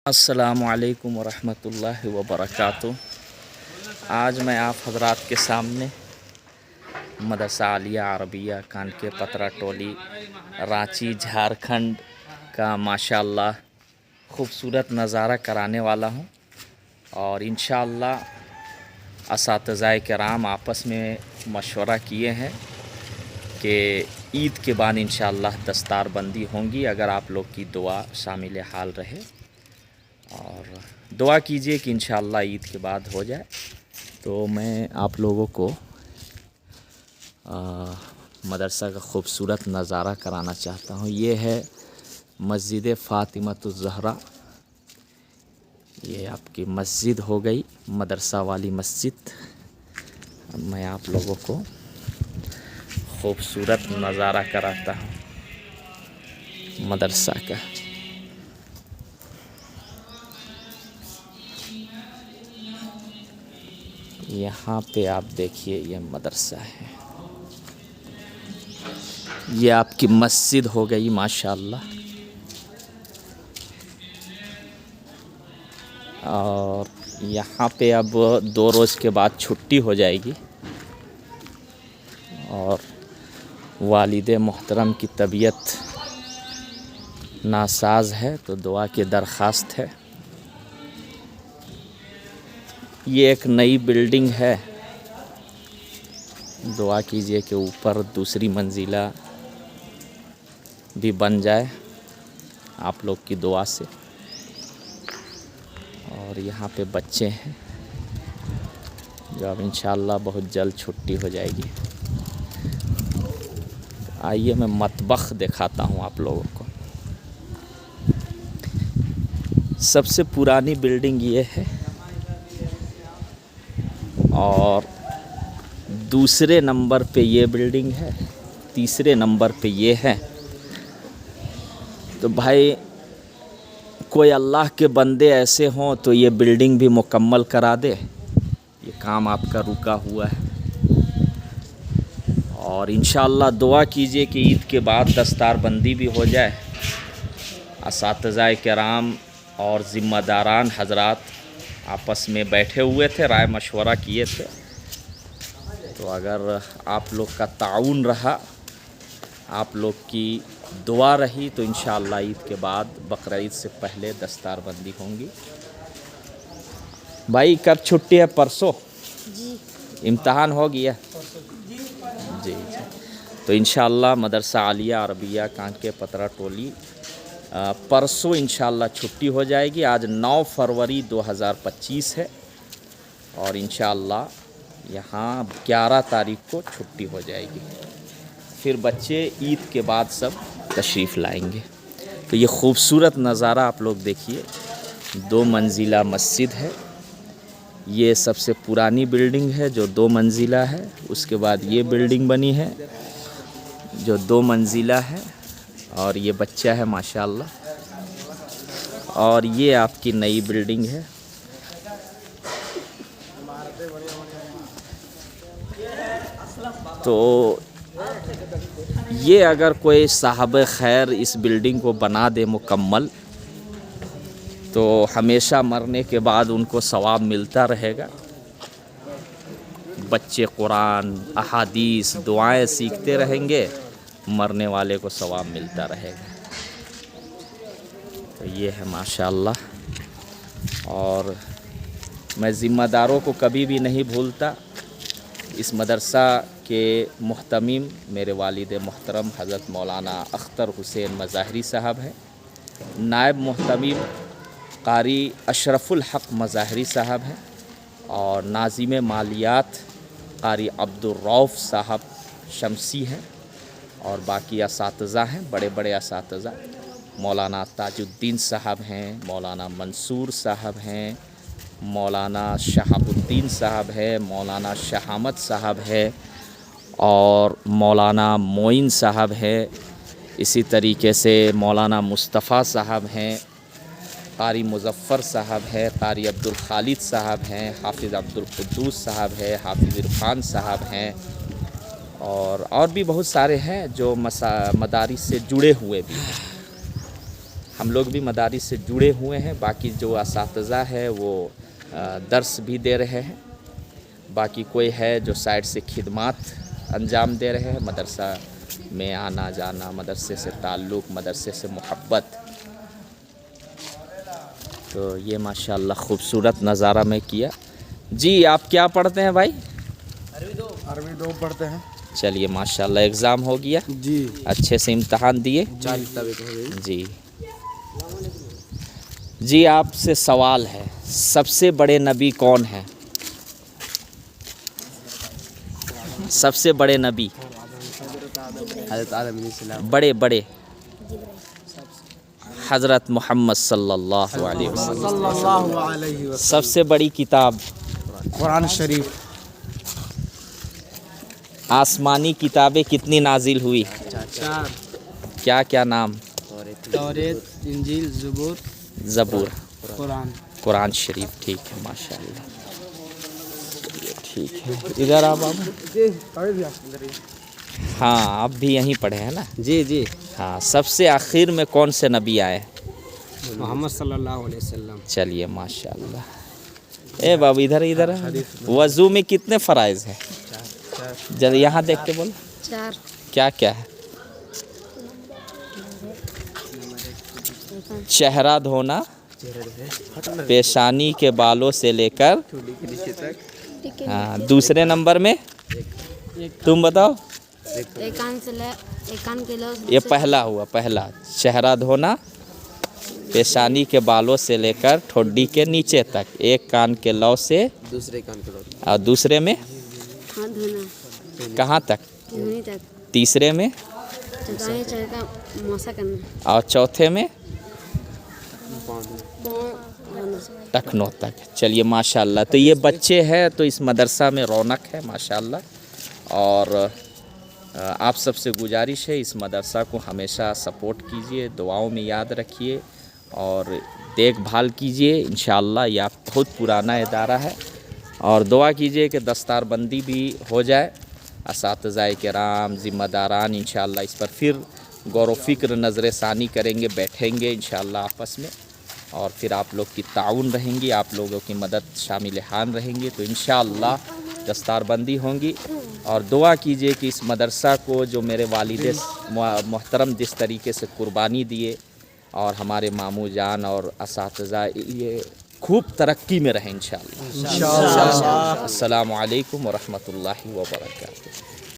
अस्सलामुअलैकुम वरहमतुल्लाहि वबरकातुहू। आज मैं आप हज़रात के सामने मदरसा आलिया अरबिया कानके पतरा टोली रांची झारखंड का माशाअल्लाह ख़ूबसूरत नज़ारा कराने वाला हूँ। और इंशाअल्लाह असातिज़ाए किराम आपस में मशवरा किए हैं कि ईद के बाद इंशाअल्लाह दस्तारबंदी होंगी, अगर आप लोग की दुआ शामिल हाल रहे और दुआ कीजिए कि इंशाअल्लाह ईद के बाद हो जाए। तो मैं आप लोगों को मदरसा का ख़ूबसूरत नज़ारा कराना चाहता हूँ। ये है मस्जिद फ़ातिमतुज़ ज़हरा। ये आपकी मस्जिद हो गई, मदरसा वाली मस्जिद। मैं आप लोगों को ख़ूबसूरत नज़ारा कराता हूँ मदरसा का। यहाँ पे आप देखिए, ये मदरसा है, ये आपकी मस्जिद हो गई माशाअल्लाह। और यहाँ पे अब 2 रोज़ के बाद छुट्टी हो जाएगी और वालिदे मोहतरम की तबीयत नासाज है, तो दुआ की दरख्वास्त है। ये एक नई बिल्डिंग है, दुआ कीजिए कि ऊपर दूसरी मंजिला भी बन जाए आप लोग की दुआ से। और यहाँ पे बच्चे हैं जो अब इंशाअल्लाह बहुत जल्द छुट्टी हो जाएगी। आइए मैं मतबख दिखाता हूँ आप लोगों को। सबसे पुरानी बिल्डिंग ये है और दूसरे नंबर पे ये बिल्डिंग है, तीसरे नंबर पे ये है। तो भाई कोई अल्लाह के बंदे ऐसे हों तो ये बिल्डिंग भी मुकम्मल करा दे, ये काम आपका रुका हुआ है। और इंशाअल्लाह दुआ कीजिए कि ईद के बाद दस्तारबंदी भी हो जाए। असातिज़ाए किराम और ज़िम्मेदारान हज़रात आपस में बैठे हुए थे, राय मशवरा किए थे। तो अगर आप लोग का ताउन रहा, आप लोग की दुआ रही, तो इंशाअल्लाह ईद के बाद बकरा ईद से पहले दस्तारबंदी होंगी। भाई कब छुट्टी है? परसों जी। इम्तहान हो गया जी जी। तो इंशाअल्लाह मदरसा आलिया अरबिया कानके पतरा टोली परसों इंशाअल्लाह छुट्टी हो जाएगी। आज 9 फरवरी 2025 है और इंशाअल्लाह यहाँ 11 तारीख को छुट्टी हो जाएगी। फिर बच्चे ईद के बाद सब तशरीफ़ लाएंगे। तो ये ख़ूबसूरत नज़ारा आप लोग देखिए। 2 मंजिला मस्जिद है, ये सबसे पुरानी बिल्डिंग है जो 2 मंजिला है। उसके बाद ये बिल्डिंग बनी है जो 2 मंजिला है और ये बच्चा है माशाअल्लाह। और ये आपकी नई बिल्डिंग है। तो ये अगर कोई साहब खैर इस बिल्डिंग को बना दे मुकम्मल, तो हमेशा मरने के बाद उनको सवाब मिलता रहेगा। बच्चे कुरान, अहादीस, दुआएं सीखते रहेंगे, मरने वाले को सवाब मिलता रहेगा। तो ये है माशाअल्लाह। और मैं ज़िम्मेदारों को कभी भी नहीं भूलता। इस मदरसा के मुहतमिम मेरे वालिद मोहतरम हज़रत मौलाना अख्तर हुसैन मज़ाहरी साहब हैं। नायब मुहतमिम कारी अशरफुल हक़ मज़ाहरी साहब हैं और नाज़िम मालियात कारी अब्दुर्रऊफ़ साहब शमसी हैं। और बाकी असातिज़ा हैं, बड़े बड़े असातिज़ा। मौलाना ताजुद्दीन साहब हैं, मौलाना मंसूर साहब हैं, मौलाना शहाबुद्दीन साहब है, मौलाना शहामत साहब है और मौलाना मोइन साहब है। इसी तरीके से मौलाना मुस्तफ़ा साहब हैं, कारी मुज़फ़्फ़र साहब है, कारी अब्दुल खालिद साहब हैं, हाफिज़ अब्दुल कुद्दूस साहब है, हाफिज़ इरफ़ान साहब हैं और भी बहुत सारे हैं जो मदारिस से जुड़े हुए भी हैं। हम लोग भी मदारिस से जुड़े हुए हैं। बाकी जो असातिज़ा है वो दर्स भी दे रहे हैं, बाकी कोई है जो साइड से खिदमात अंजाम दे रहे हैं। मदरसा में आना जाना, मदरसे से ताल्लुक़, मदरसे से मोहब्बत। तो ये माशाअल्लाह ख़ूबसूरत नज़ारा मैं किया। जी आप क्या पढ़ते हैं भाई? अरबी 2 पढ़ते हैं। चलिए माशाअल्लाह, एग्ज़ाम हो गया जी, अच्छे से, इम्तहान दिए 40 किताबें हो गई। जी। जी आपसे सवाल है, सबसे बड़े नबी कौन है? सबसे बड़े नबी, हज़रत आदम अलैहिस्सलाम। बड़े हज़रत मोहम्मद सल्लल्लाहु अलैहि वसल्लम। सल्लल्लाहु अलैहि वसल्लम। सबसे बड़ी किताब, कुरान शरीफ। आसमानी किताबें कितनी नाजिल हुई? 4। क्या क्या नाम? तौरेत, इंजील, ज़बूर, कुरान। कुरान शरीफ। ठीक है माशाअल्लाह, चलिए ठीक है। इधर आप हाँ, आप भी यहीं पढ़े हैं ना? जी जी। हाँ, सबसे आखिर में कौन से नबी आए? मोहम्मद सल्लल्लाहु अलैहि वसल्लम। चलिए माशाअल्लाह। ए बाबू इधर वज़ू में कितने फ़राइज़ हैं? जब यहाँ देख के बोल। 4। क्या क्या है? चेहरा धोना, पेशानी के बालों से लेकर, हाँ। दूसरे नंबर में तुम बताओ। एक कान के लो। ये पहला हुआ, पहला चेहरा धोना, पेशानी के बालों से लेकर ठोडी के नीचे तक, एक कान के लौ से दूसरे कान के लौ, और दूसरे में हाथ धोना कहाँ तक? धोनी तक। तीसरे में चौथाई चढ़ का मौसा करना और चौथे में धोना। टखनों तक। चलिए माशाल्लाह। तो ये बच्चे हैं तो इस मदरसा में रौनक है माशाल्लाह। और आप सबसे गुजारिश है इस मदरसा को हमेशा सपोर्ट कीजिए, दुआओं में याद रखिए और देखभाल कीजिए। इंशाअल्लाह यह बहुत पुराना इदारा है और दुआ कीजिए कि दस्तारबंदी भी हो जाए। असातिज़ाए किराम, ज़िम्मेदारान इंशाअल्लाह इस पर फिर गौर व फ़िक्र नज़र सानी करेंगे, बैठेंगे इंशाअल्लाह आपस में, और फिर आप लोग की ताउन रहेंगी, आप लोगों की मदद शामिल हान रहेंगी, तो इंशाअल्लाह दस्तारबंदी होंगी। और दुआ कीजिए कि इस मदरसा को जो मेरे वालिद मोहतरम जिस तरीके से कुर्बानी दिए और हमारे मामू जान और असातिज़ा ये खूब तरक्की में रहें इंशाअल्लाह। अस्सलामु अलैकुम व रहमतुल्लाहि व बरकातुहू।